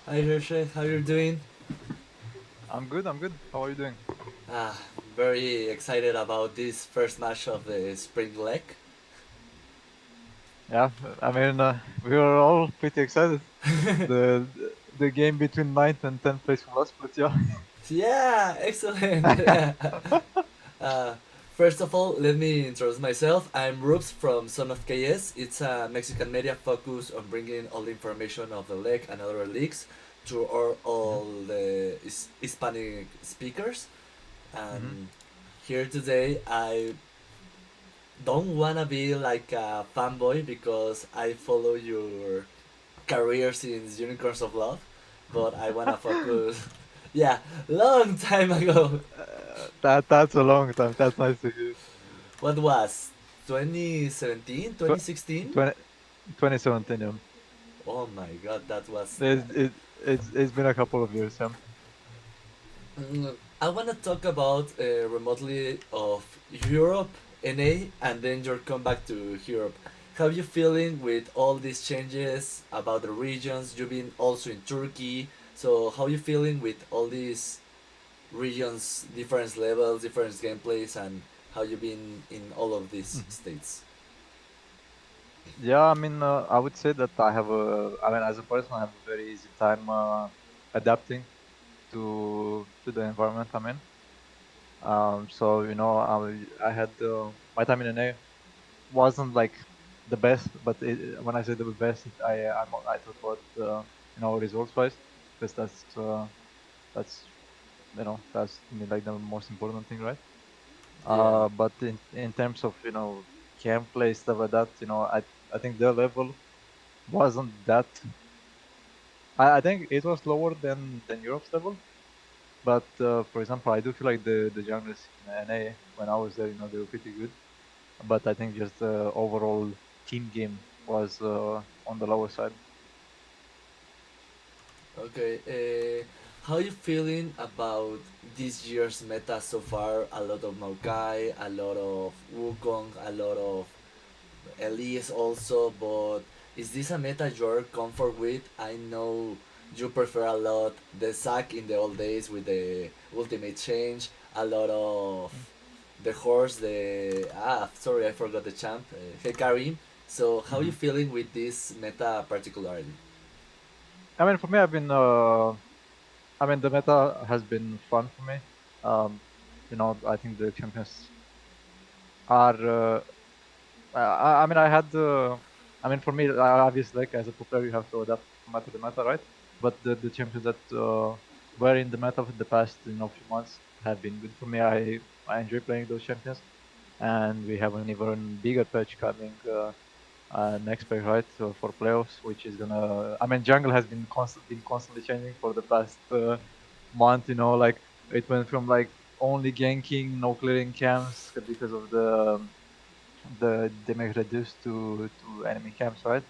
Hi Xerxe, how you doing? I'm good. I'm good. How are you doing? Ah, very excited about this first match of the spring leg. Yeah, I mean, we were all pretty excited. The game between ninth and 10th place from last split, yeah. Yeah, excellent. uh, First of all, let me introduce myself. I'm Rubs from Son of KS. It's a Mexican media focused on bringing all the information of the leg and other leagues to Mhm, all the Hispanic speakers. mhm. And here today, I don't wanna be like a fanboy because I follow your career since Unicorns of Love, but I wanna focus. Yeah, long time ago. That's a long time. That's nice to hear. What was 2017, Tw- 2016? 20, 2017, yeah. Oh my god, that was. It's been a couple of years, yeah. I wanna talk about remotely of Europe, NA, and then your comeback to Europe. How you feeling with all these changes about the regions? You've been also in Turkey, so how you feeling with all these regions, different levels, different gameplays, and how you been in all of these Mhm. states? Yeah, I mean, I would say that I mean, as a person, I have a very easy time adapting to the environment I'm in. So I had my time in NA wasn't like the best, but when I say the best, I talk about results wise, because that's that's to me like the most important thing, right? Yeah. But in terms of gameplay stuff like that, I think their level wasn't that. I think it was lower than Europe's level. But for example, I do feel like the junglers in NA when I was there, they were pretty good. But I think just the overall team game was on the lower side. Okay. How you feeling about this year's meta so far? A lot of Maokai, a lot of Wukong, a lot of Elise also, but is this a meta you're comfort with? I know you prefer a lot the sack in the old days with the ultimate change, a lot of the horse, sorry, I forgot the champ, Hekarim. So how you Hmm. feeling with this meta particularly? I mean, for me, I mean, the meta has been fun for me. Um, I think the champions are. I mean, I mean, for me, obviously, like as a pro player, you have to adapt to the meta, right? But the champions that were in the meta for the past, few months have been good for me. I enjoy playing those champions, and we have an even bigger patch coming next patch, right? So for playoffs, which is gonna. I mean, jungle has been constantly changing for the past month. Like it went from like only ganking, no clearing camps because of the damage reduced to enemy camps, right?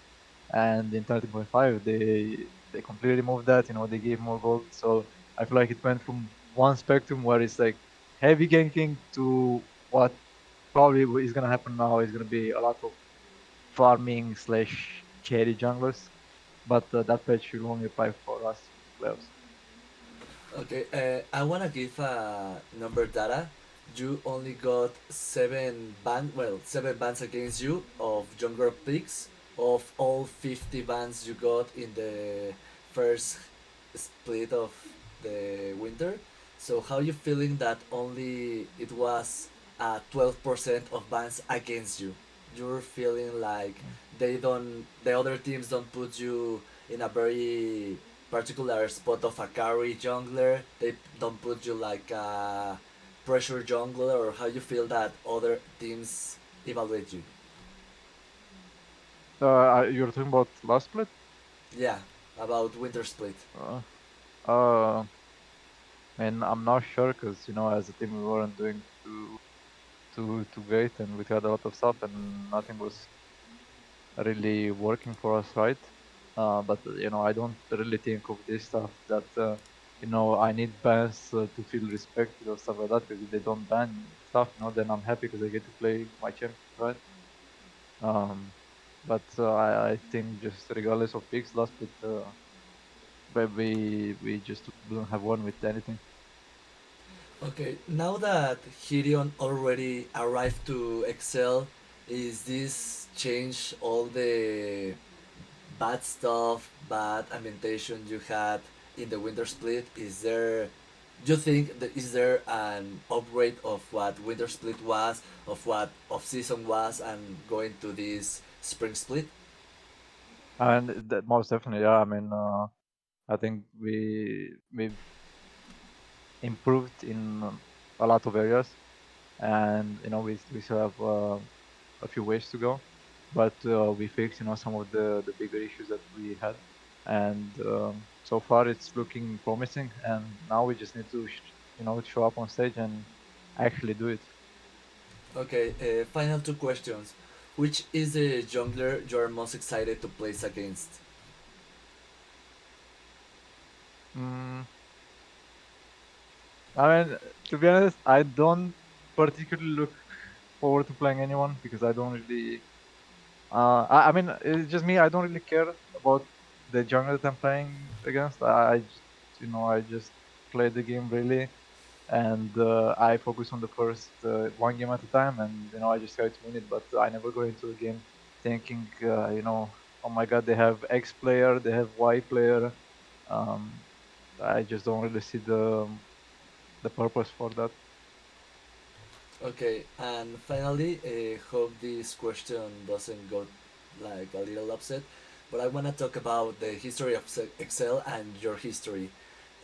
And in 13.5, they completely removed that. They gave more gold. So I feel like it went from one spectrum where it's like heavy ganking to what probably is gonna happen now is gonna be a lot of farming slash carry junglers. But that patch will only apply for us players. Okay, I wanna give a number data. You only got seven bans against you of younger picks of all 50 bans you got in the first split of the winter. So how you feeling that only it was 12% of bans against you? You're feeling like the other teams don't put you in a very particular spot of a carry jungler. They don't put you like a pressure jungler, or how you feel that other teams evaluate you. You're talking about last split? Yeah, about winter split. Uh, uh, and I'm not sure because as a team we weren't doing too great, and we had a lot of stuff, and nothing was really working for us, right? But I don't really think of this stuff that I need bans to feel respected or stuff like that. Because if they don't ban stuff, then I'm happy because I get to play my champions, right? Um, but I think just regardless of picks, last bit, but we just don't have one with anything. Okay, now that Hirion already arrived to Excel, is this change all the bad stuff, bad ambientation you had in the winter split? Is there, do you think that is there an upgrade of what winter split was, of what off season was, and going to this spring split? And that most definitely, yeah. I mean, I think we've improved in a lot of areas, and we still have a few ways to go, but we fixed some of the bigger issues that we had, and so far it's looking promising. And now we just need to show up on stage and actually do it. Okay, final two questions. Which is the jungler you are most excited to place against? Mm, I mean, to be honest, I don't particularly look forward to playing anyone because I don't really. I mean, it's just me. I don't really care about the jungle that I'm playing against. I just play the game really, and I focus on the first one game at a time, and I just try to win it. But I never go into a game thinking, oh my God, they have X player, they have Y player. Um, I just don't really see the purpose for that. Okay, and finally, hope this question doesn't go like a little upset, but I want to talk about the history of Excel and your history.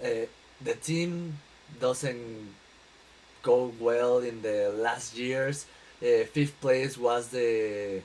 The team doesn't go well in the last years. Fifth place was the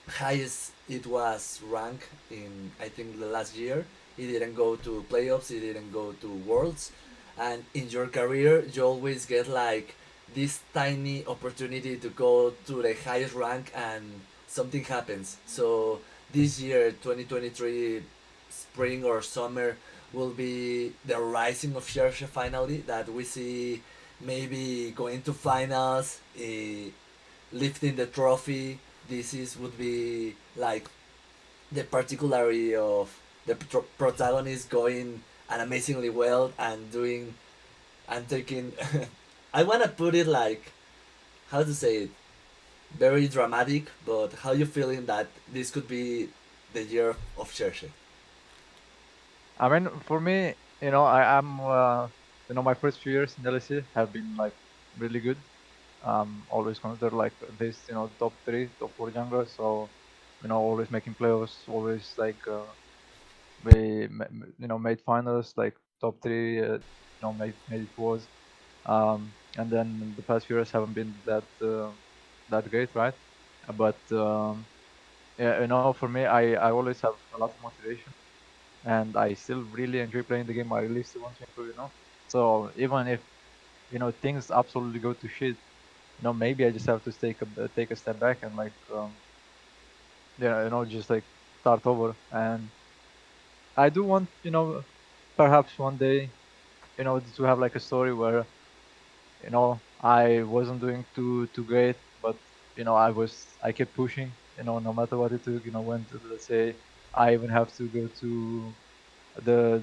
highest it was ranked in, I think, the last year. He didn't go to playoffs, he didn't go to worlds, and in your career you always get like this tiny opportunity to go to the highest rank and something happens. So this year 2023 spring or summer will be the rising of Xerxe finally, that we see maybe going to finals, lifting the trophy. This is would be like the particularity of the protagonist going and amazingly well and doing and taking. I wanna put it like, how to say it, very dramatic. But how you feeling that this could be the year of Xerxe? I mean, for me, I'm my first few years in LSE have been like really good. Always considered like this, top three, top four jungler. So, always making playoffs, always like made finals, like top three, made it towards. And then the past few years haven't been that great, right? But yeah, for me, I always have a lot of motivation, and I still really enjoy playing the game. I really still want to improve. So even if things absolutely go to shit, maybe I just have to take a step back and like yeah, just like start over. And I do want perhaps one day to have like a story where I wasn't doing too great, but I kept pushing, no matter what it took. When let's say I even have to go to the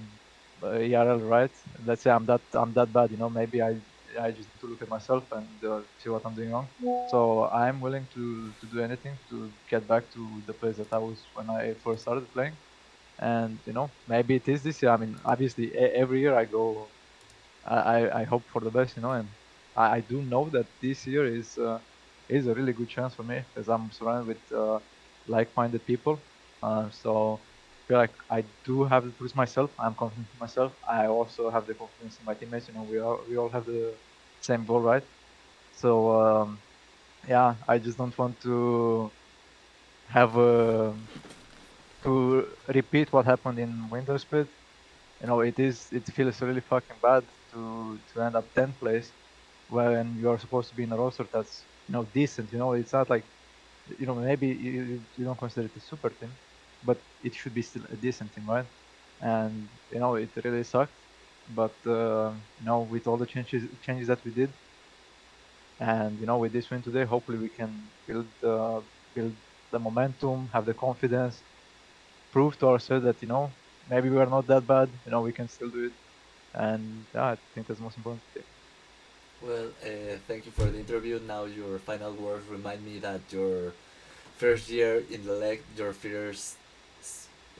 ERL, right? Let's say I'm that bad. Maybe I just need to look at myself and see what I'm doing wrong. So I'm willing to do anything to get back to the place that I was when I first started playing. And maybe it is this year. I mean, obviously every year I go. I hope for the best, and I do know that this year is a really good chance for me because I'm surrounded with like-minded people. So I feel like I do have the tools myself. I'm confident in myself. I also have the confidence in my teammates. We all have the same goal, right? So yeah, I just don't want to have to repeat what happened in Winter Split. It feels really fucking bad to end up 10th place when you are supposed to be in a roster that's decent. It's not like maybe you don't consider it a super team, but it should be still a decent team, right? And it really sucked. But with all the changes that we did, and with this win today, hopefully we can build the momentum, have the confidence, prove to ourselves that maybe we are not that bad. We can still do it, and yeah, I think that's the most important thing. Well, thank you for the interview. Now your final words remind me that your first year in the leg, your first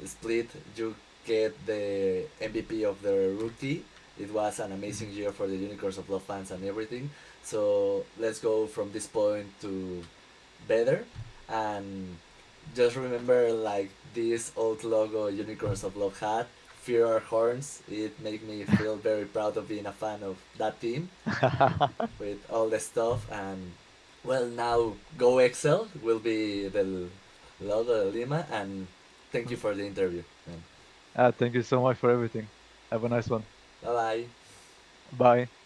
split, you get the MVP of the rookie. It was an Mhm. amazing year for the Unicorns of Love fans and everything. So let's go from this point to better, and just remember like this old logo Unicorns of Love had. Fear our horns. It made me feel very proud of being a fan of that team with all the stuff. And well, now Go Excel will be the logo of Lima. And thank you for the interview, man. Thank you so much for everything. Have a nice one. Bye bye. Bye.